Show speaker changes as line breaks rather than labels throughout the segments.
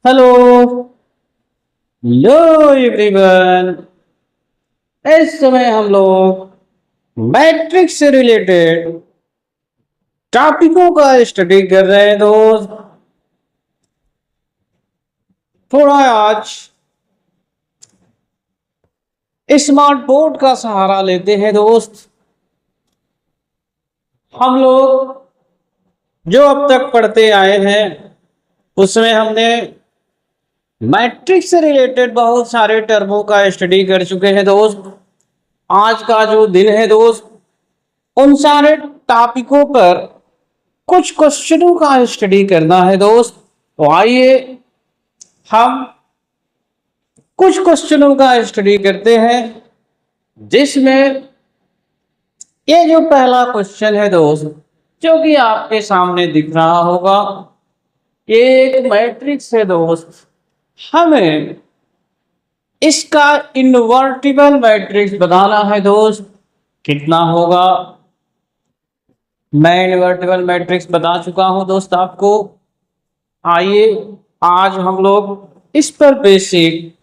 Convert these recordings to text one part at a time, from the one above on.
Hello. Hello everyone. इस समय हम लोग मैट्रिक्स से रिलेटेड टॉपिकों का स्टडी कर रहे हैं दोस्त। थोड़ा आज स्मार्ट बोर्ड का सहारा लेते हैं दोस्त। हम लोग जो अब तक पढ़ते आए हैं उसमें हमने मैट्रिक्स से रिलेटेड बहुत सारे टर्मों का स्टडी कर चुके हैं दोस्त। आज का जो दिन है दोस्त, उन सारे टॉपिकों पर कुछ क्वेश्चनों का स्टडी करना है दोस्त। तो आइए हम कुछ क्वेश्चनों का स्टडी करते हैं, जिसमें ये जो पहला क्वेश्चन है दोस्त, जो कि आपके सामने दिख रहा होगा, ये एक मैट्रिक्स है दोस्त। हमें इसका इन्वर्टिबल मैट्रिक्स बनाना है दोस्त। कितना होगा? मैं इन्वर्टिबल मैट्रिक्स बता चुका हूं दोस्त आपको। आइए आज हम लोग इस पर बेसिक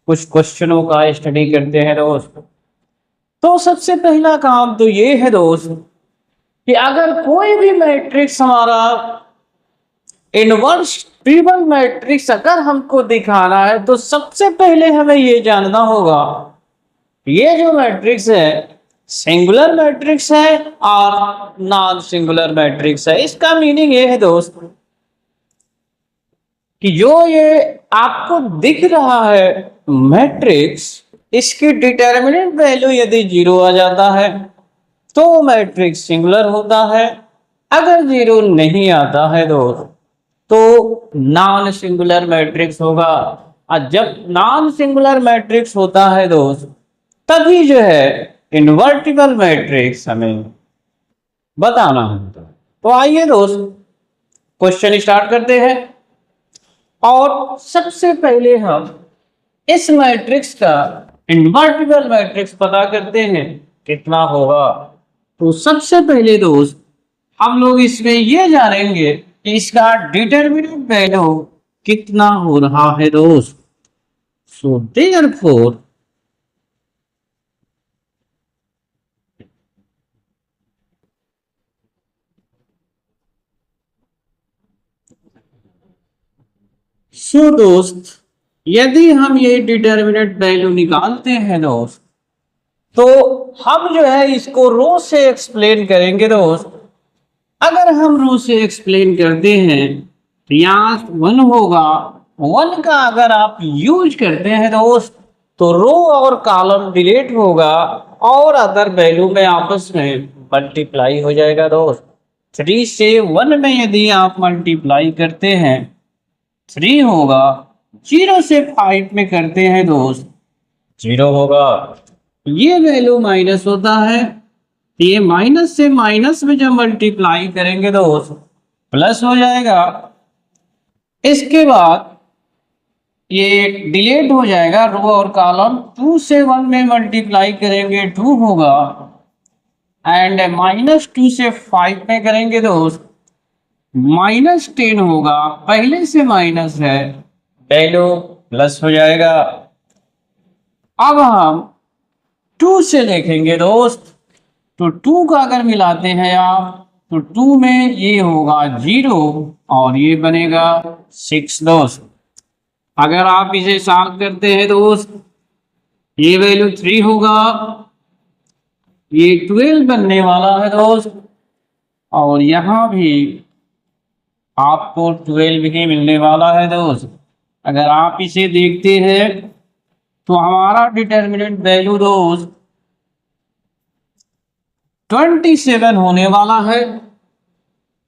कुछ क्वेश्चनों का स्टडी करते हैं दोस्त। तो सबसे पहला काम तो ये है दोस्त कि अगर कोई भी मैट्रिक्स हमारा इनवर्स ट्रिपल मैट्रिक्स अगर हमको दिखाना है तो सबसे पहले हमें ये जानना होगा ये जो मैट्रिक्स है सिंगुलर मैट्रिक्स है और नॉन सिंगुलर मैट्रिक्स है। इसका मीनिंग ये है दोस्त कि जो ये आपको दिख रहा है मैट्रिक्स, इसकी डिटर्मिनेंट वैल्यू यदि जीरो आ जाता है तो मैट्रिक्स सिंगुलर होता है। अगर जीरो नहीं आता है दोस्त तो नॉन सिंगुलर मैट्रिक्स होगा। और जब नॉन सिंगुलर मैट्रिक्स होता है दोस्त, तभी जो है इन्वर्टिबल मैट्रिक्स हमें बताना होता है। तो आइए दोस्त क्वेश्चन स्टार्ट करते हैं। और सबसे पहले हम इस मैट्रिक्स का इन्वर्टिबल मैट्रिक्स पता करते हैं कितना होगा। तो सबसे पहले दोस्त हम लोग इसमें ये जानेंगे कि इसका डिटरमिनेंट वैल्यू कितना हो रहा है दोस्त। सो देयरफॉर दोस्त यदि हम ये डिटरमिनेंट वैल्यू निकालते हैं दोस्त, तो हम जो है इसको रो से एक्सप्लेन करेंगे दोस्त। अगर हम रो से एक्सप्लेन करते हैं तो यहाँ वन होगा। वन का अगर आप यूज करते हैं दोस्त तो रो और कॉलम डिलीट होगा और अदर वैल्यू में आपस में मल्टीप्लाई हो जाएगा दोस्त। थ्री से वन में यदि आप मल्टीप्लाई करते हैं थ्री होगा, जीरो से फाइव में करते हैं दोस्त जीरो होगा। ये वैल्यू माइनस होता है, ये माइनस से माइनस में जब मल्टीप्लाई करेंगे दोस्त प्लस हो जाएगा। इसके बाद ये डिलीट हो जाएगा रो और कॉलम। टू से वन में मल्टीप्लाई करेंगे टू होगा एंड माइनस टू से फाइव में करेंगे दोस्त माइनस टेन होगा। पहले से माइनस है, वैल्यू प्लस हो जाएगा। अब हम टू से देखेंगे दोस्त, तो टू का अगर मिलाते हैं आप तो टू में ये होगा जीरो और ये बनेगा सिक्स दोस्त। अगर आप इसे सॉल्व करते हैं दोस्त, ये वैल्यू थ्री होगा, ये ट्वेल्व बनने वाला है दोस्त और यहां भी आपको ट्वेल्व ही मिलने वाला है दोस्त। अगर आप इसे देखते हैं तो हमारा डिटर्मिनेंट वैल्यू दोस्त 27 होने वाला है।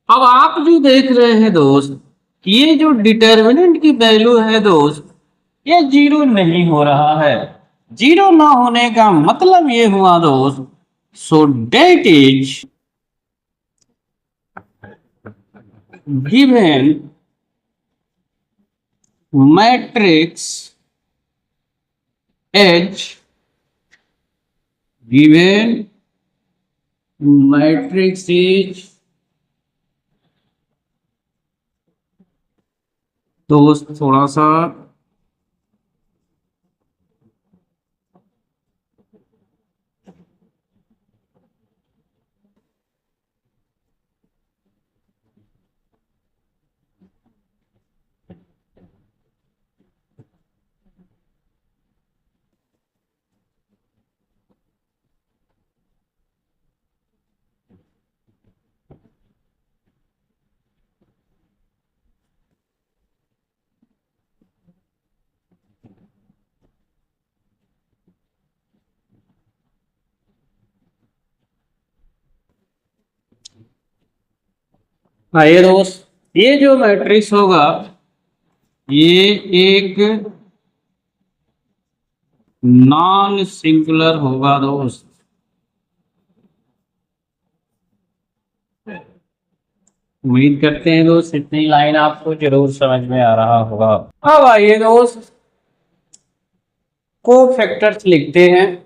अब आप जो देख रहे हैं दोस्त, ये जो डिटर्मिनेंट की वैल्यू है दोस्त, ये जीरो नहीं हो रहा है। जीरो ना होने का मतलब ये हुआ दोस्त, so that is given matrix H given matrix is दोस्त थोड़ा सा आइए दोस्त, ये जो मैट्रिक्स होगा ये एक नॉन सिंगुलर होगा दोस्त। उम्मीद करते हैं दोस्त इतनी लाइन आपको जरूर समझ में आ रहा होगा। अब आइए दोस्त, को फैक्टर्स लिखते हैं।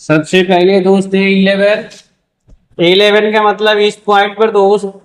सबसे पहले दोस्त है 11। 11 का मतलब इस पॉइंट पर दोस्त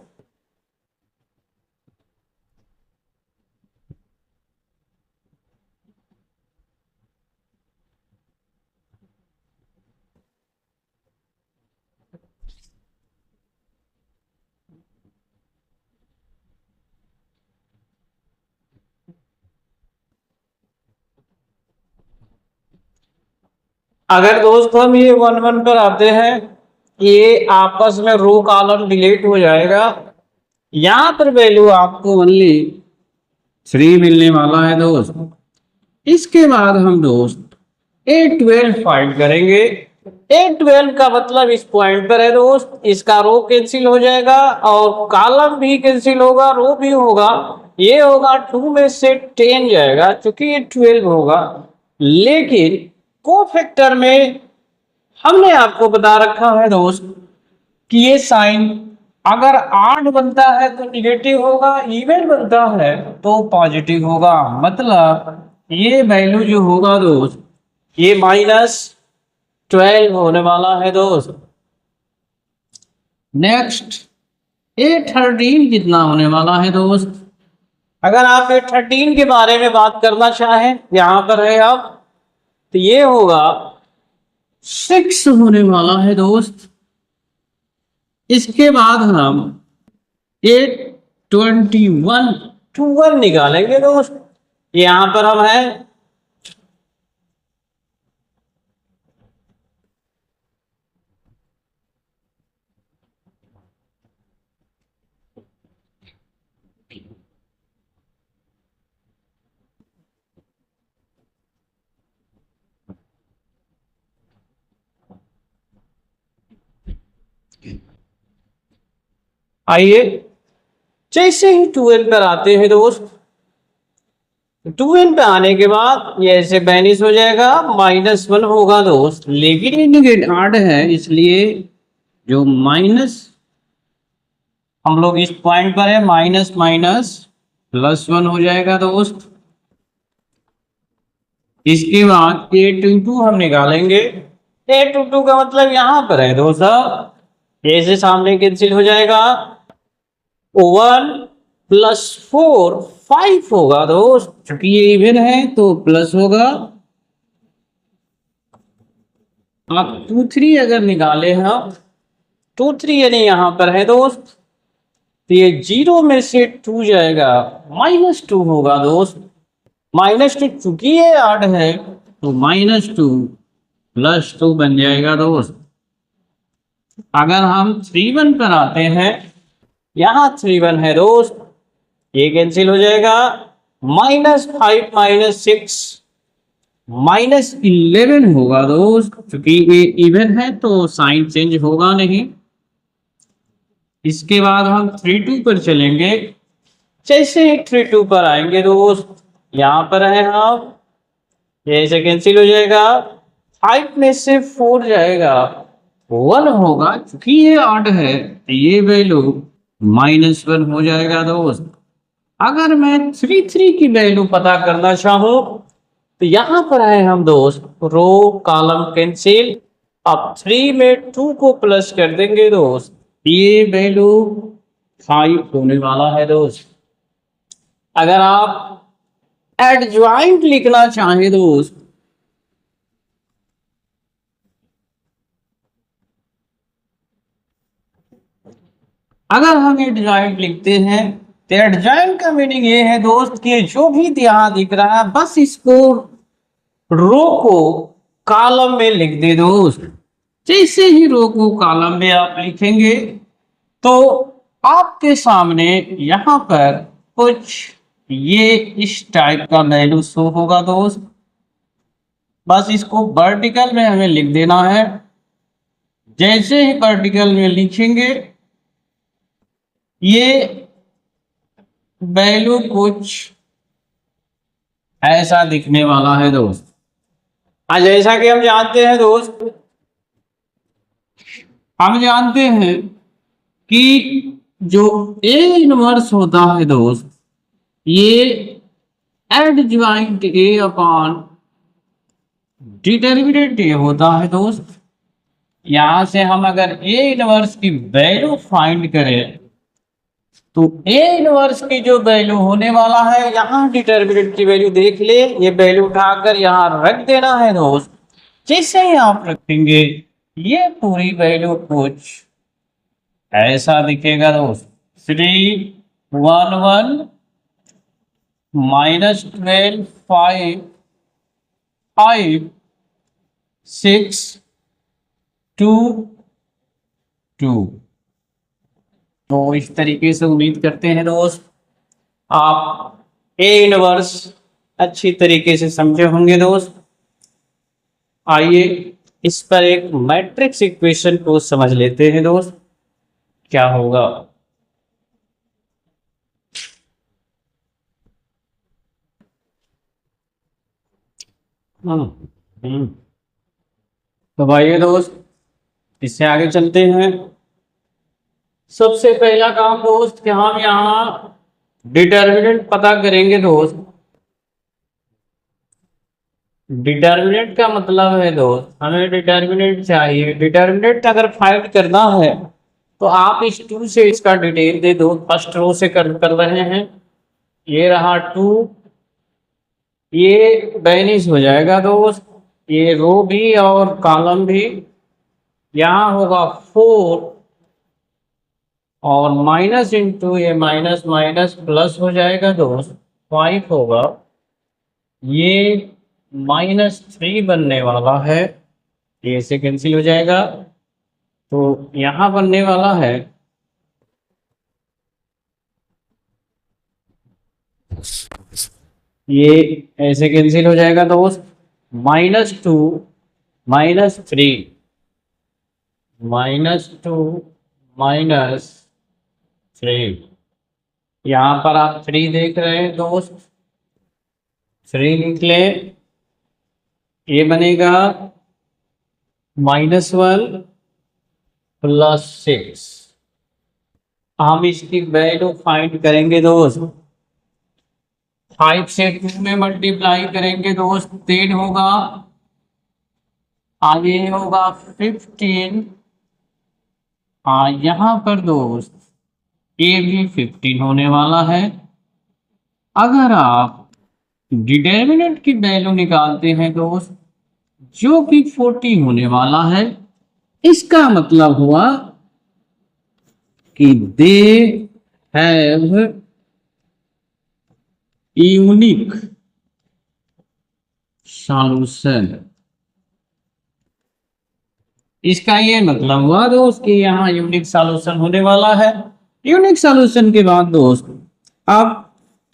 अगर दोस्त हम ये 1 1 पर आते हैं, ये आपस में रो कॉलम डिलीट हो जाएगा। यहां पर वैल्यू आपको ओनली 3 मिलने वाला है दोस्त। इसके बाद हम दोस्त A12 फाइंड करेंगे। A12 का मतलब इस पॉइंट पर है दोस्त। इसका रो कैंसिल हो जाएगा और कॉलम भी कैंसिल होगा, रो भी होगा। ये होगा 2 में से 10 जाएगा क्योंकि ये 12 होगा। लेकिन कोफैक्टर में हमने आपको बता रखा है दोस्त कि ये साइन अगर 8 बनता है तो निगेटिव होगा, इवन बनता है तो पॉजिटिव होगा। मतलब ये वैल्यू जो होगा दोस्त ये -12 होने वाला है दोस्त। नेक्स्ट A13 कितना होने वाला है दोस्त? अगर आप A13 के बारे में बात करना चाहें, यहां पर है आप, तो ये होगा 6 होने वाला है दोस्त। इसके बाद हम A21 निकालेंगे दोस्त। यहां पर हम है आइए जैसे ही 2n पर आते हैं दोस्त, 2n पे आने के बाद ये ऐसे बैनिश हो जाएगा, -1 होगा दोस्त। लेकिन इंडिकेट 8 है इसलिए जो माइनस हम लोग इस पॉइंट पर है माइनस माइनस +1 हो जाएगा दोस्त। इसके बाद A22 हम निकालेंगे। A22 का मतलब यहां पर है दोस्त, ए से सामने कैंसिल हो जाएगा। 1 + 4 5 होगा दोस्त, क्योंकि ये इवन है तो प्लस होगा। आप 2 3 अगर निकाले हम, 2 3 यानी यहां पर है दोस्त, तो ये 0 में से 2 जाएगा, -2 होगा दोस्त। -2 चूंकि ये 8 है तो -2 + 2 बन जाएगा दोस्त। अगर हम 3 1 पर आते हैं, यहां 3 1 है दोस्त, ये कैंसिल हो जाएगा। -5 - 6 -11 होगा दोस्त, क्योंकि ये इवन है तो साइन चेंज होगा नहीं। इसके बाद हम 3 2 पर चलेंगे। जैसे ही 3 2 पर आएंगे दोस्त, यहां पर है हम, ये ऐसे कैंसिल हो जाएगा। 5 में से 4 जाएगा, वन होगा, क्योंकि ये ऑड है तो ये वैल्यू -1 हो जाएगा दोस्त। अगर मैं 3 की वैल्यू पता करना चाहूँ तो यहाँ पर आए हम दोस्त, रो कॉलम कैंसिल। अब 3 में 2 को प्लस कर देंगे दोस्त, ये वैल्यू 5 होने वाला है दोस्त। अगर आप एडजॉइंट लिखना चाहें दोस्त, अगर हम एडजॉइंट लिखते हैं तो एडजॉइंट का मीनिंग ये है दोस्त कि जो भी यहाँ दिख रहा है बस इसको रो को कॉलम में लिख दे दोस्त। जैसे ही रो को कॉलम में आप लिखेंगे तो आपके सामने यहाँ पर कुछ ये इस टाइप का वैल्यू शो होगा दोस्त। बस इसको वर्टिकल में हमें लिख देना है। जैसे ही वर्टिकल में लिखेंगे ये वैल्यू कुछ ऐसा दिखने वाला है दोस्त। हाँ, जैसा कि हम जानते हैं दोस्त, हम जानते हैं कि जो ए इनवर्स होता है दोस्त, ये adjoint A upon determinant A होता है दोस्त। यहां से हम अगर ए इनवर्स की वैल्यू फाइंड करें तो ए इनवर्स की जो वैल्यू होने वाला है, यहाँ डिटरमिनेंट की वैल्यू देख ले, ये वैल्यू उठाकर यहाँ रख देना है दोस्त। जैसे ही आप रखेंगे ये पूरी वैल्यू कुछ ऐसा दिखेगा दोस्त। 311 -12 5 5 6 2 2। तो इस तरीके से उम्मीद करते हैं दोस्त आप ए इनवर्स अच्छी तरीके से समझे होंगे दोस्त। आइए इस पर एक मैट्रिक्स इक्वेशन को समझ लेते हैं दोस्त, क्या होगा। तो आइए दोस्त इससे आगे चलते हैं। सबसे पहला काम दोस्त कि हम यहाँ डिटर्मिनेंट पता करेंगे दोस्त। डिटर्मिनेंट का मतलब है दोस्त, हमें डिटर्मिनेंट चाहिए। डिटर्मिनेंट अगर फाइंड करना है तो आप इस 2 से इसका डिटेल दे दो। फर्स्ट रो से कर रहे हैं, ये रहा 2, ये बैनिश हो जाएगा दोस्त, ये रो भी और कॉलम भी। यहाँ होगा 4 और माइनस इंटू ये माइनस माइनस प्लस हो जाएगा दोस्त, 5 होगा। ये -3 बनने वाला है, ये से कैंसिल हो जाएगा। तो यहाँ बनने वाला है ये ऐसे कैंसिल हो जाएगा दोस्त, -2 -3 -2 -3। यहाँ पर आप 3 देख रहे हैं दोस्त, 3 लिख लें, ये बनेगा -1 + 6। हम इसकी वैल्यू फाइंड करेंगे दोस्त। 5 से 2 में मल्टीप्लाई करेंगे दोस्त, 10 होगा, आगे होगा 15। यहाँ पर दोस्त ये भी 15 होने वाला है। अगर आप डिटर्मिनेंट की वैल्यू निकालते हैं दोस्त, जो कि 40 होने वाला है, इसका मतलब हुआ कि दे हैव यूनिक सॉल्यूशन। इसका ये मतलब हुआ दोस्त कि यहाँ यूनिक सॉल्यूशन होने वाला है। यूनिक सॉल्यूशन के बाद दोस्त अब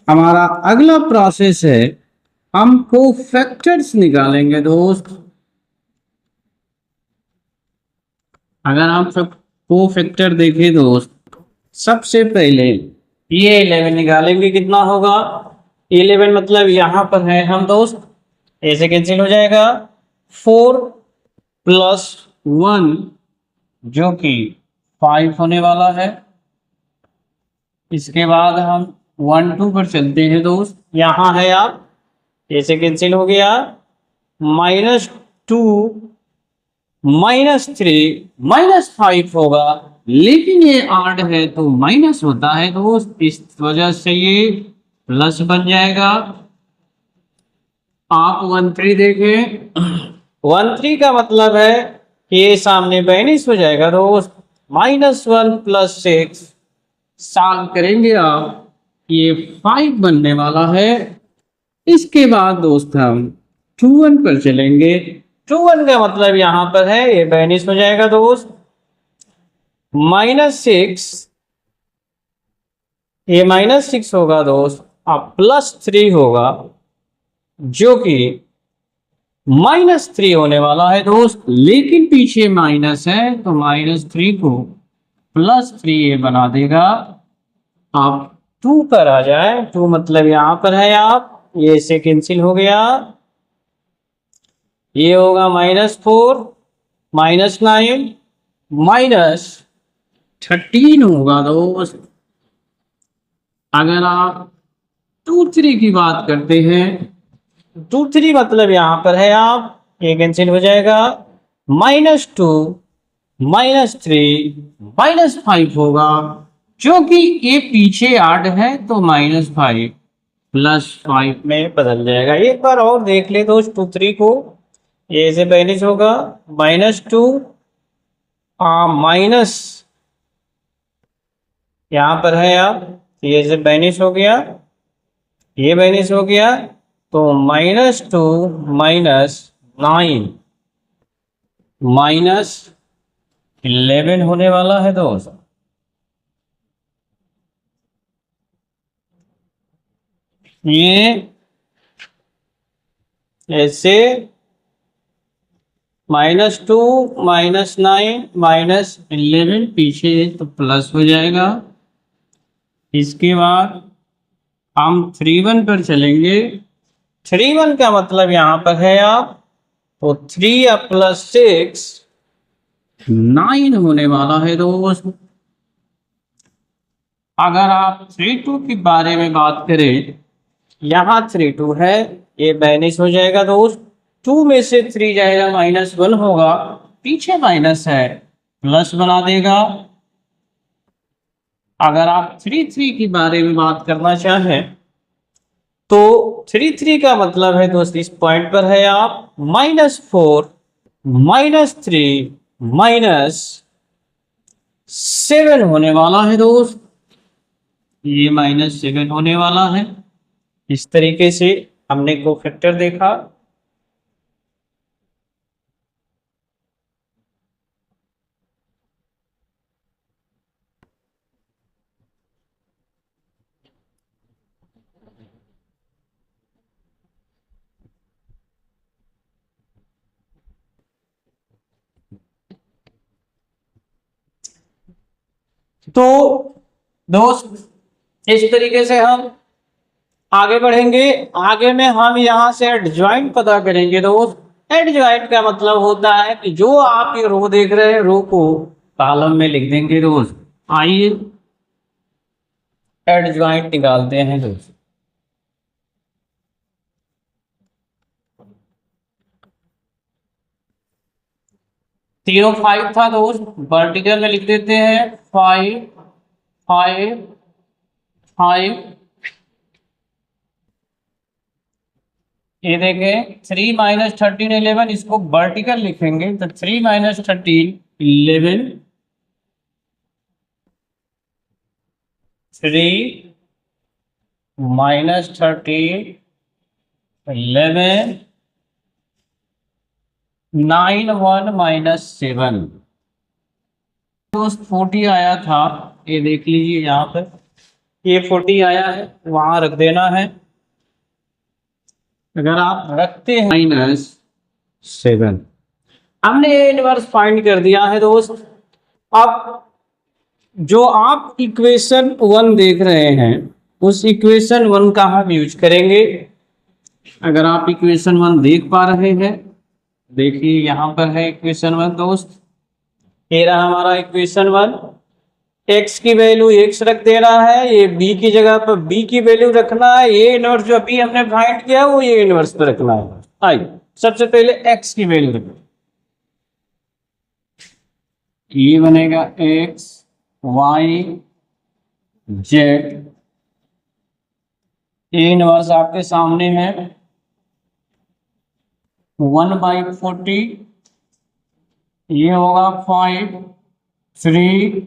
हमारा अगला प्रोसेस है, हम कोफैक्टर्स निकालेंगे दोस्त। अगर हम सब कोफैक्टर देखें दोस्त, सबसे पहले ये 11 निकालेंगे, कितना होगा 11, मतलब यहाँ पर है हम दोस्त, ऐसे कैंसिल हो जाएगा। 4 + 1 जो कि 5 होने वाला है। इसके बाद हम 1 2 पर चलते हैं दोस्त। यहाँ है आप, ऐसे कैंसिल हो गया, -2 -3 -5 होगा, लेकिन ये आड है तो माइनस होता है दोस्त, इस वजह से ये प्लस बन जाएगा। आप 1 3 देखें, 1 3 का मतलब है कि ये सामने माइनस हो जाएगा दोस्त, -1 + 6 सॉल्व करेंगे आप, ये 5 बनने वाला है। इसके बाद दोस्त हम 2 1 पर चलेंगे। 2 1 का मतलब यहां पर है ये माइनस हो जाएगा दोस्त, -6, ये -6 होगा दोस्त, अब +3 होगा, जो कि -3 होने वाला है दोस्त, लेकिन पीछे माइनस है तो -3 को +3 ये बना देगा। आप 2 पर आ जाए, 2 मतलब यहां पर है आप, ये से कैंसिल हो गया, ये होगा -4 -9 -13 होगा दोस्त। अगर आप 2 3 की बात करते हैं, 2 3 मतलब यहां पर है आप, ये कैंसिल हो जाएगा, -2 -3 -5 होगा, क्योंकि ये पीछे 8 है तो -5 +5 में बदल जाएगा। एक बार और देख ले दोस्त 2 3 को, ये से बैलेंस होगा, -2 माइनस यहाँ पर है आप, ये से बैनिश हो गया, ये बैनिश हो गया, तो -2 -9 -11 होने वाला है दोस्त। ये ऐसे -2 -9 -11 पीछे तो प्लस हो जाएगा। इसके बाद हम 3 1 पर चलेंगे। 3 1 का मतलब यहां पर है आप, तो 3 + 6 9 होने वाला है दोस्त। अगर आप 3 2 के बारे में बात करें, यहाँ 3 2 है, ये माइनस हो जाएगा दोस्त, 2 में से 3 जाएगा, -1 होगा, पीछे माइनस है प्लस बना देगा। अगर आप 3 3 के बारे में बात करना चाहें, तो 3 3 का मतलब है दोस्त, इस पॉइंट पर है आप, -4 -3 -7 होने वाला है दोस्त, ये -7 होने वाला है। इस तरीके से हमने कोफैक्टर देखा। तो दोस्त इस तरीके से हम आगे बढ़ेंगे। आगे में हम यहाँ से एडजॉइंट पता करेंगे दोस्त। एडजॉइंट का मतलब होता है कि जो आप ये रो देख रहे हैं, रो को कॉलम में लिख देंगे दोस्त। आइए एडजॉइंट निकालते हैं दोस्त। 5 था दोस्त, वर्टिकल में लिख देते हैं 5 5 5। ये देखें 3 -13 11, इसको वर्टिकल लिखेंगे तो 3 -13 11, 3 -13 11 9 1 -7 दोस्त 40 आया था। ये देख लीजिए यहाँ पर, ये 40 आया है, वहां रख देना है। अगर आप रखते हैं -7, हमने इनवर्स फाइंड कर दिया है दोस्त। अब जो आप इक्वेशन 1 देख रहे हैं, उस इक्वेशन 1 का हम यूज करेंगे। अगर आप इक्वेशन 1 देख पा रहे हैं, देखिए यहां पर है इक्वेशन 1 दोस्त। ये रहा हमारा इक्वेशन 1। x की वैल्यू x रख देना है, ये b की जगह पर b की वैल्यू रखना है, ये इनवर्स जो अभी हमने फाइंड किया वो ये इनवर्स पे रखना है। आइए सबसे पहले x की वैल्यू रखें, ये बनेगा x y z, ये इनवर्स आपके सामने है 1/40, ये होगा 5 3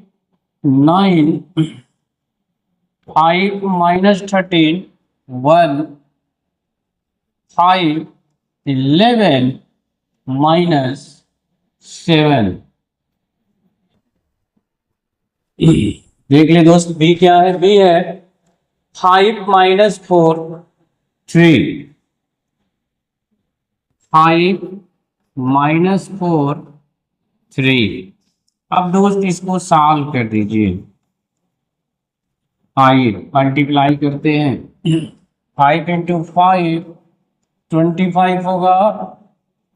9 5 माइनस 13 1 5 11 माइनस 7। देख ले दोस्त b क्या है, b है 5 माइनस 4 3, 5 माइनस 4 3। अब दोस्त इसको सॉल्व कर दीजिए, आइए मल्टीप्लाई करते हैं। 5 इंटू 5 25 होगा,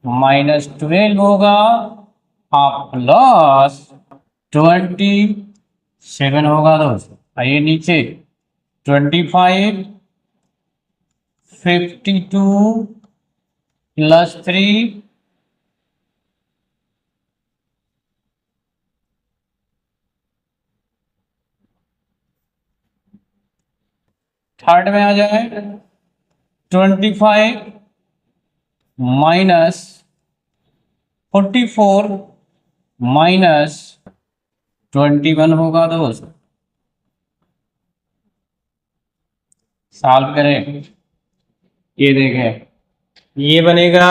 माइनस 12 होगा, आप प्लस 27 होगा दोस्त। आइए नीचे 25 52 प्लस 3 थर्ड में आ जाए 25 माइनस 44 माइनस 21 होगा दोस्त। सॉल्व करें, ये देखें ये बनेगा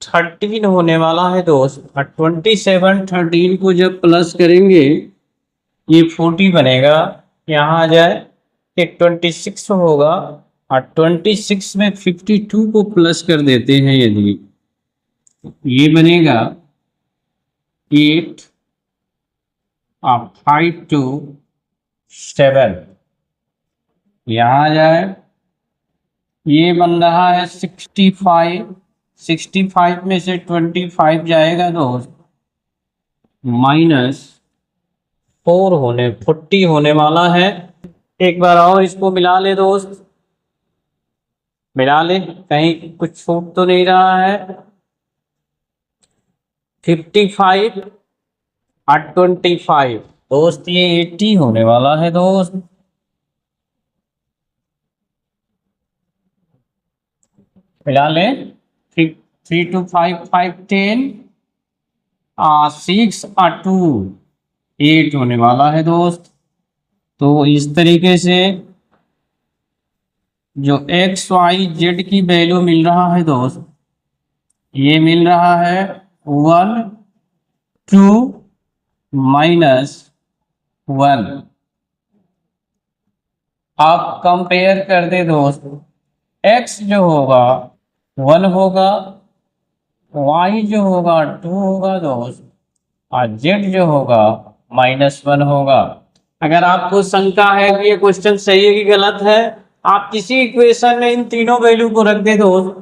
13 होने वाला है दोस्त, और 27 13 को जब प्लस करेंगे ये 40 बनेगा, यहाँ आ जाए एक 26 होगा, और 26 में 52 को प्लस कर देते हैं यदि, ये बनेगा 8 और 5 2 7, यहाँ आ जाए ये बन रहा है 65, 65 में से 25 जाएगा दोस्त, माइनस 4 होने 40 होने वाला है। एक बार और इसको मिला ले दोस्त, मिला ले कहीं कुछ छूट तो नहीं रहा है। 55 और 25 दोस्त ये 80 होने वाला है दोस्त। मिला ले 3 2 5 5 10 6 और 2 8 होने वाला है दोस्त। तो इस तरीके से जो एक्स वाई जेड की वैल्यू मिल रहा है दोस्त, ये मिल रहा है 1 2 माइनस 1। आप कंपेयर कर दे दोस्त, x जो होगा 1 होगा, y जो होगा 2 होगा दोस्त, और z जो होगा -1 होगा। अगर आपको शंका है कि ये क्वेश्चन सही है कि गलत है, आप किसी इक्वेशन में इन तीनों वैल्यू को रख दे दोस्त,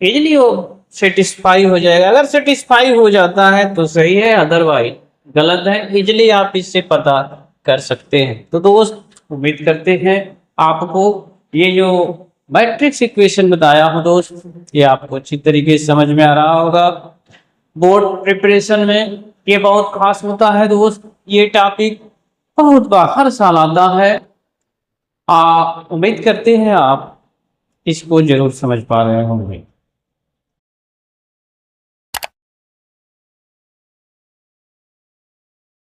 इजीली वो सेटिस्फाई हो जाएगा। अगर सेटिस्फाई हो जाता है तो सही है, अदरवाइज गलत है। इजीली आप इससे पता कर सकते हैं। तो दोस्त उम्मीद करते हैं आपको ये जो मैट्रिक्स इक्वेशन बताया हूं दोस्त, ये आपको अच्छी तरीके से समझ में आ रहा होगा। बोर्ड प्रिपरेशन में ये बहुत खास होता है दोस्त, ये टॉपिक बहुत बार हर साल आता है। उम्मीद करते हैं आप इसको जरूर समझ पा रहे होंगे।